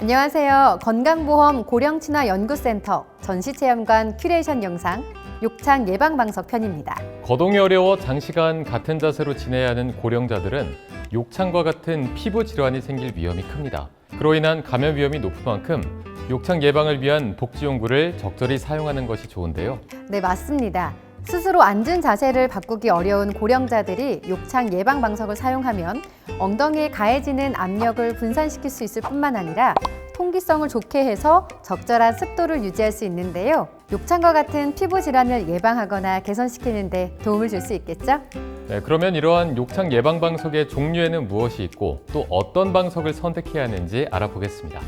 안녕하세요. 건강보험 고령친화연구센터 전시체험관 큐레이션 영상 욕창 예방방석 편입니다. 거동이 어려워 장시간 같은 자세로 지내야 하는 고령자들은 욕창과 같은 피부 질환이 생길 위험이 큽니다. 그로 인한 감염 위험이 높은 만큼 욕창 예방을 위한 복지용구를 적절히 사용하는 것이 좋은데요. 네, 맞습니다. 스스로 앉은 자세를 바꾸기 어려운 고령자들이 욕창 예방방석을 사용하면 엉덩이에 가해지는 압력을 분산시킬 수 있을 뿐만 아니라 통기성을 좋게 해서 적절한 습도를 유지할 수 있는데요. 욕창과 같은 피부 질환을 예방하거나 개선시키는 데 도움을 줄 수 있겠죠? 네, 그러면 이러한 욕창 예방 방석의 종류에는 무엇이 있고 또 어떤 방석을 선택해야 하는지 알아보겠습니다.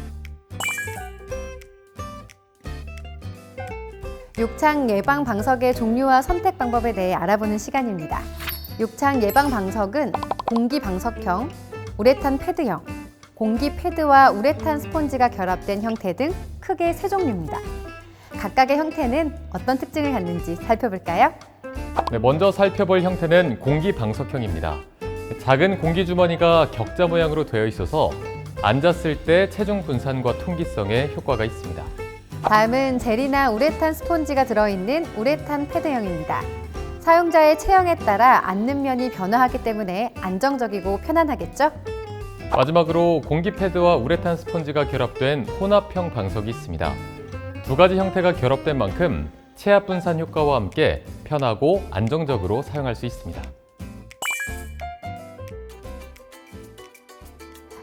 욕창 예방 방석의 종류와 선택 방법에 대해 알아보는 시간입니다. 욕창 예방 방석은 공기 방석형, 우레탄 패드형, 공기 패드와 우레탄 스폰지가 결합된 형태 등 크게 세 종류입니다. 각각의 형태는 어떤 특징을 갖는지 살펴볼까요? 네, 먼저 살펴볼 형태는 공기 방석형입니다. 작은 공기 주머니가 격자 모양으로 되어 있어서 앉았을 때 체중 분산과 통기성에 효과가 있습니다. 다음은 젤이나 우레탄 스폰지가 들어있는 우레탄 패드형입니다. 사용자의 체형에 따라 앉는 면이 변화하기 때문에 안정적이고 편안하겠죠? 마지막으로 공기 패드와 우레탄 스폰지가 결합된 혼합형 방석이 있습니다. 두 가지 형태가 결합된 만큼 체압 분산 효과와 함께 편하고 안정적으로 사용할 수 있습니다.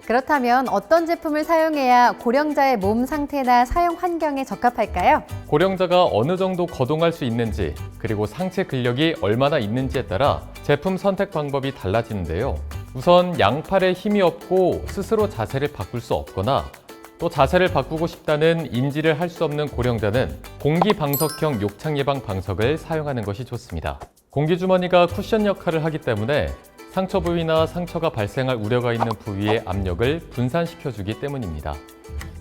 그렇다면 어떤 제품을 사용해야 고령자의 몸 상태나 사용 환경에 적합할까요? 고령자가 어느 정도 거동할 수 있는지, 그리고 상체 근력이 얼마나 있는지에 따라 제품 선택 방법이 달라지는데요. 우선 양팔에 힘이 없고 스스로 자세를 바꿀 수 없거나 또 자세를 바꾸고 싶다는 인지를 할 수 없는 고령자는 공기 방석형 욕창 예방 방석을 사용하는 것이 좋습니다. 공기 주머니가 쿠션 역할을 하기 때문에 상처 부위나 상처가 발생할 우려가 있는 부위의 압력을 분산시켜주기 때문입니다.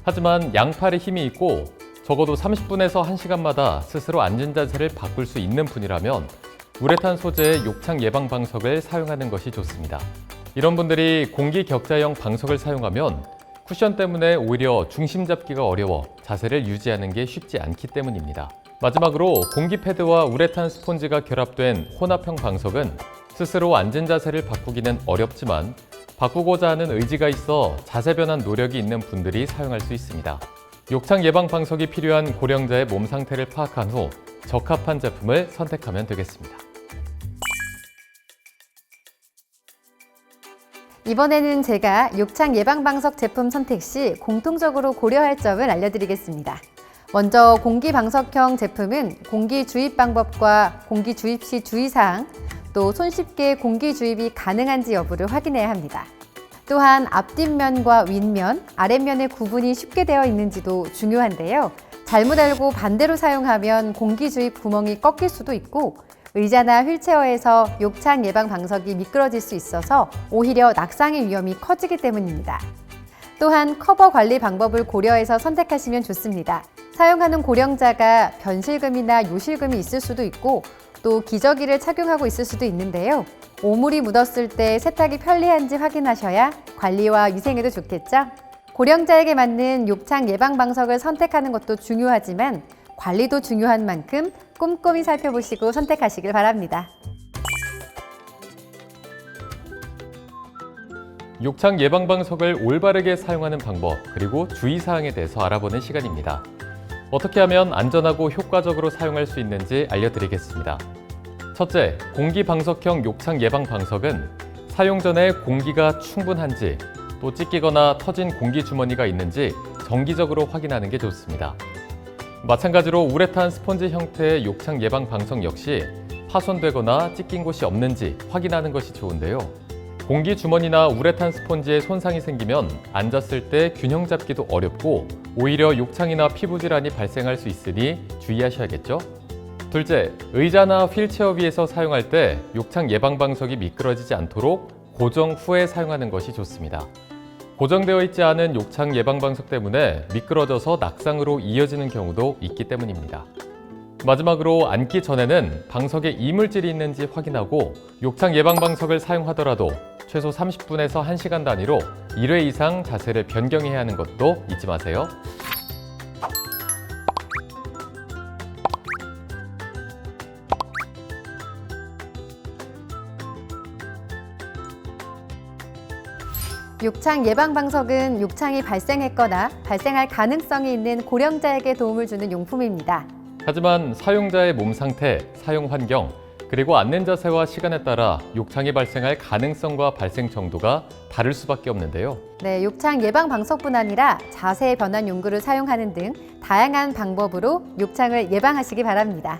하지만 양팔에 힘이 있고 적어도 30분에서 1시간마다 스스로 앉은 자세를 바꿀 수 있는 분이라면 우레탄 소재의 욕창 예방 방석을 사용하는 것이 좋습니다. 이런 분들이 공기 격자형 방석을 사용하면 쿠션 때문에 오히려 중심 잡기가 어려워 자세를 유지하는 게 쉽지 않기 때문입니다. 마지막으로 공기 패드와 우레탄 스폰지가 결합된 혼합형 방석은 스스로 앉은 자세를 바꾸기는 어렵지만 바꾸고자 하는 의지가 있어 자세 변환 노력이 있는 분들이 사용할 수 있습니다. 욕창 예방 방석이 필요한 고령자의 몸 상태를 파악한 후 적합한 제품을 선택하면 되겠습니다. 이번에는 제가 욕창 예방 방석 제품 선택 시 공통적으로 고려할 점을 알려드리겠습니다. 먼저 공기 방석형 제품은 공기 주입 방법과 공기 주입 시 주의사항, 또 손쉽게 공기 주입이 가능한지 여부를 확인해야 합니다. 또한 앞뒷면과 윗면, 아랫면의 구분이 쉽게 되어 있는지도 중요한데요. 잘못 알고 반대로 사용하면 공기 주입 구멍이 꺾일 수도 있고 의자나 휠체어에서 욕창 예방 방석이 미끄러질 수 있어서 오히려 낙상의 위험이 커지기 때문입니다. 또한 커버 관리 방법을 고려해서 선택하시면 좋습니다. 사용하는 고령자가 변실금이나 요실금이 있을 수도 있고 또 기저귀를 착용하고 있을 수도 있는데요. 오물이 묻었을 때 세탁이 편리한지 확인하셔야 관리와 위생에도 좋겠죠? 고령자에게 맞는 욕창 예방 방석을 선택하는 것도 중요하지만 관리도 중요한 만큼 꼼꼼히 살펴보시고 선택하시길 바랍니다. 욕창 예방 방석을 올바르게 사용하는 방법, 그리고 주의사항에 대해서 알아보는 시간입니다. 어떻게 하면 안전하고 효과적으로 사용할 수 있는지 알려드리겠습니다. 첫째, 공기 방석형 욕창 예방 방석은 사용 전에 공기가 충분한지 또 찢기거나 터진 공기 주머니가 있는지 정기적으로 확인하는 게 좋습니다. 마찬가지로 우레탄 스폰지 형태의 욕창 예방 방석 역시 파손되거나 찢긴 곳이 없는지 확인하는 것이 좋은데요. 공기 주머니나 우레탄 스폰지에 손상이 생기면 앉았을 때 균형 잡기도 어렵고 오히려 욕창이나 피부 질환이 발생할 수 있으니 주의하셔야겠죠? 둘째, 의자나 휠체어 위에서 사용할 때 욕창 예방 방석이 미끄러지지 않도록 고정 후에 사용하는 것이 좋습니다. 고정되어 있지 않은 욕창 예방 방석 때문에 미끄러져서 낙상으로 이어지는 경우도 있기 때문입니다. 마지막으로 앉기 전에는 방석에 이물질이 있는지 확인하고 욕창 예방 방석을 사용하더라도 최소 30분에서 1시간 단위로 1회 이상 자세를 변경해야 하는 것도 잊지 마세요. 욕창 예방 방석은 욕창이 발생했거나 발생할 가능성이 있는 고령자에게 도움을 주는 용품입니다. 하지만 사용자의 몸 상태, 사용 환경, 그리고 앉는 자세와 시간에 따라 욕창이 발생할 가능성과 발생 정도가 다를 수밖에 없는데요. 네, 욕창 예방 방석뿐 아니라 자세 변환 용구를 사용하는 등 다양한 방법으로 욕창을 예방하시기 바랍니다.